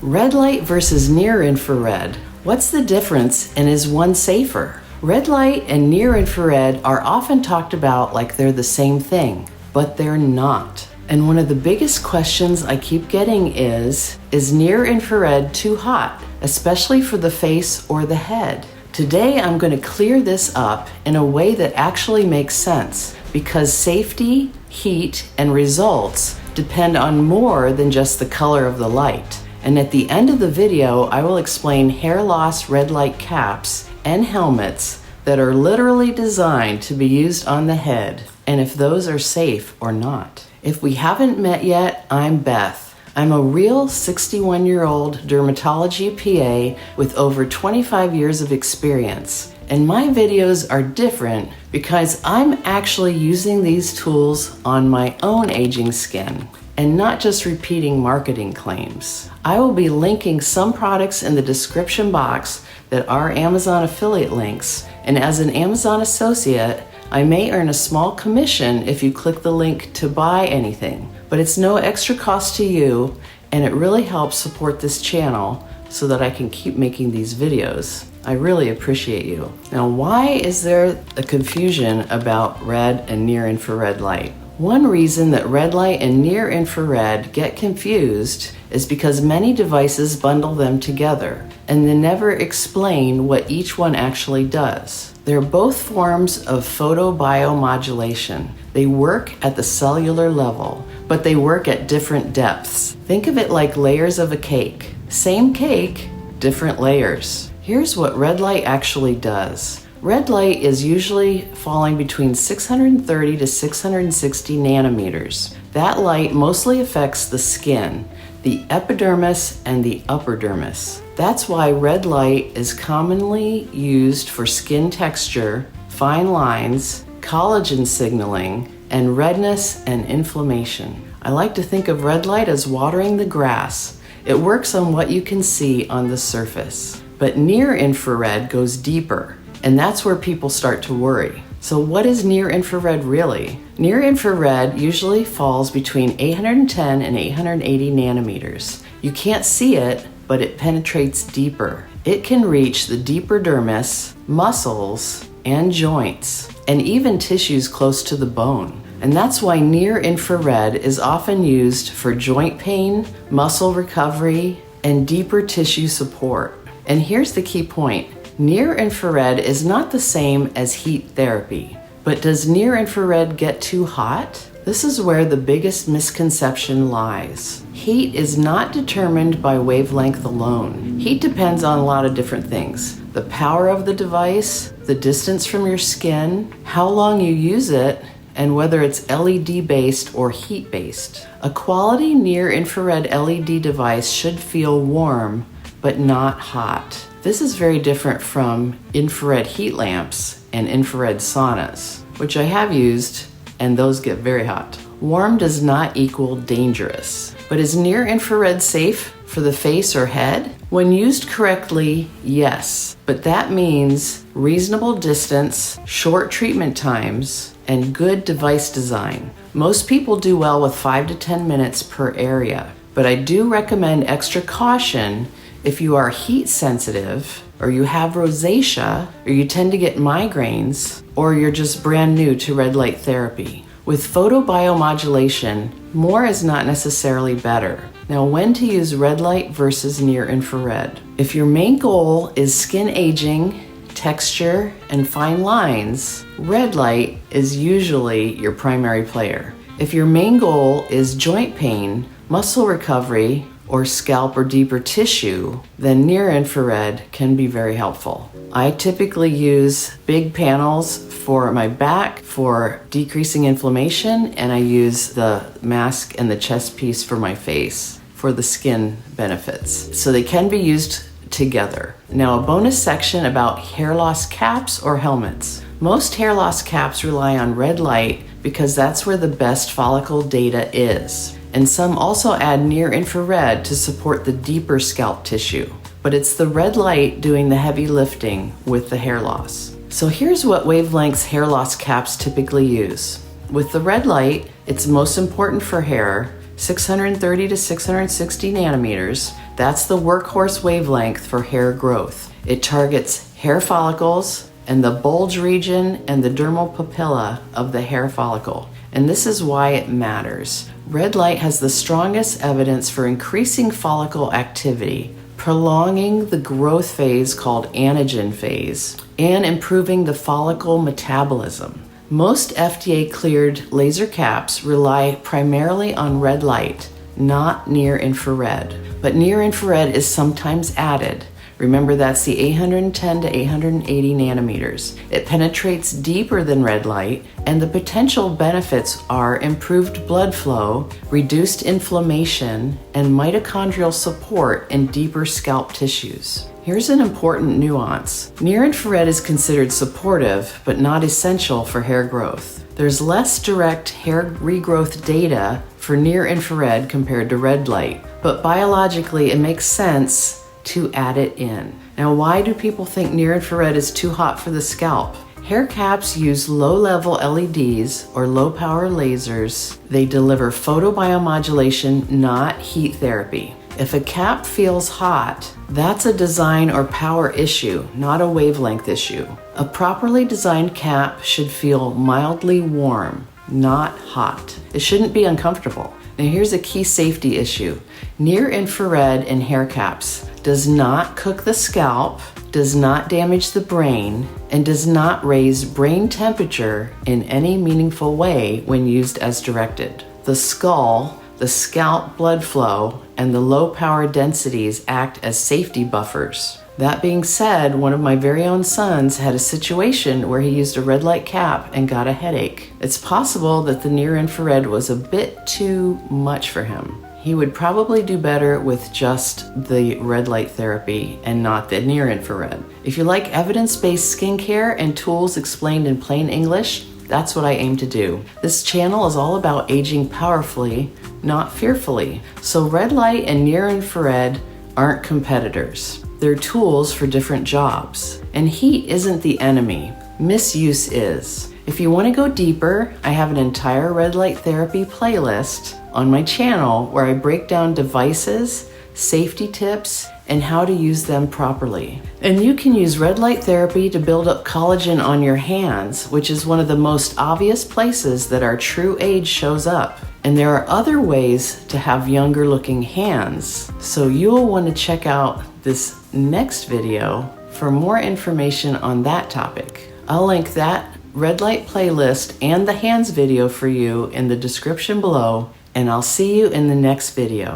Red light versus near infrared. What's the difference and is one safer? Red light and near infrared are often talked about like they're the same thing, but they're not. And one of the biggest questions I keep getting is near infrared too hot, especially for the face or the head? Today I'm going to clear this up in a way that actually makes sense, because safety, heat, and results depend on more than just the color of the light. And at the end of the video, I will explain hair loss red light caps and helmets that are literally designed to be used on the head, and if those are safe or not. If we haven't met yet, I'm Beth. I'm a real 61-year-old dermatology PA with over 25 years of experience. And my videos are different because I'm actually using these tools on my own aging skin and not just repeating marketing claims. I will be linking some products in the description box that are Amazon affiliate links, and as an Amazon associate, I may earn a small commission if you click the link to buy anything, but it's no extra cost to you, and it really helps support this channel so that I can keep making these videos. I really appreciate you. Now, why is there a confusion about red and near infrared light? One reason that red light and near infrared get confused is because many devices bundle them together and they never explain what each one actually does. They're both forms of photobiomodulation. They work at the cellular level, but they work at different depths. Think of it like layers of a cake. Same cake, different layers. Here's what red light actually does. Red light is usually falling between 630 to 660 nanometers. That light mostly affects the skin, the epidermis and the upper dermis. That's why red light is commonly used for skin texture, fine lines, collagen signaling, and redness and inflammation. I like to think of red light as watering the grass. It works on what you can see on the surface. But near infrared goes deeper, and that's where people start to worry. So what is near infrared really? Near infrared usually falls between 810 and 880 nanometers. You can't see it, but it penetrates deeper. It can reach the deeper dermis, muscles, and joints, and even tissues close to the bone. And that's why near infrared is often used for joint pain, muscle recovery, and deeper tissue support. And here's the key point. Near infrared is not the same as heat therapy. But does near infrared get too hot? This is where the biggest misconception lies. Heat is not determined by wavelength alone. Heat depends on a lot of different things. The power of the device, the distance from your skin, how long you use it, and whether it's LED-based or heat-based. A quality near-infrared LED device should feel warm, but not hot. This is very different from infrared heat lamps and infrared saunas, which I have used, and those get very hot. Warm does not equal dangerous. But is near-infrared safe for the face or head? When used correctly, yes, but that means reasonable distance, short treatment times, and good device design. Most people do well with 5 to 10 minutes per area, but I do recommend extra caution if you are heat sensitive, or you have rosacea, or you tend to get migraines, or you're just brand new to red light therapy. With photobiomodulation, more is not necessarily better. Now, when to use red light versus near infrared? If your main goal is skin aging, texture, and fine lines, red light is usually your primary player. If your main goal is joint pain, muscle recovery, or scalp or deeper tissue, then near infrared can be very helpful. I typically use big panels for my back for decreasing inflammation, and I use the mask and the chest piece for my face for the skin benefits. So they can be used together. Now, a bonus section about hair loss caps or helmets. Most hair loss caps rely on red light because that's where the best follicle data is. And some also add near infrared to support the deeper scalp tissue. But it's the red light doing the heavy lifting with the hair loss. So here's what wavelengths hair loss caps typically use. With the red light, it's most important for hair, 630 to 660 nanometers. That's the workhorse wavelength for hair growth. It targets hair follicles and the bulge region and the dermal papilla of the hair follicle. And this is why it matters. Red light has the strongest evidence for increasing follicle activity, prolonging the growth phase called anagen phase, and improving the follicle metabolism. Most FDA-cleared laser caps rely primarily on red light, not near-infrared. But near-infrared is sometimes added. Remember, that's the 810 to 880 nanometers. It penetrates deeper than red light, and the potential benefits are improved blood flow, reduced inflammation, and mitochondrial support in deeper scalp tissues. Here's an important nuance. Near-infrared is considered supportive, but not essential for hair growth. There's less direct hair regrowth data for near-infrared compared to red light, but biologically it makes sense to add it in. Now, why do people think near-infrared is too hot for the scalp? Hair caps use low-level LEDs or low-power lasers. They deliver photobiomodulation, not heat therapy. If a cap feels hot, that's a design or power issue, not a wavelength issue. A properly designed cap should feel mildly warm, not hot. It shouldn't be uncomfortable. Now, here's a key safety issue. Near-infrared in hair caps does not cook the scalp, does not damage the brain, and does not raise brain temperature in any meaningful way when used as directed. The skull, the scalp blood flow, and the low power densities act as safety buffers. That being said, one of my very own sons had a situation where he used a red light cap and got a headache. It's possible that the near-infrared was a bit too much for him. He would probably do better with just the red light therapy and not the near-infrared. If you like evidence-based skincare and tools explained in plain English, that's what I aim to do. This channel is all about aging powerfully, not fearfully. So red light and near-infrared aren't competitors. They're tools for different jobs. And heat isn't the enemy. Misuse is. If you want to go deeper, I have an entire red light therapy playlist on my channel where I break down devices, safety tips, and how to use them properly. And you can use red light therapy to build up collagen on your hands, which is one of the most obvious places that our true age shows up. And there are other ways to have younger looking hands. So you'll want to check out this next video for more information on that topic. I'll link that red light playlist and the hands video for you in the description below, and I'll see you in the next video.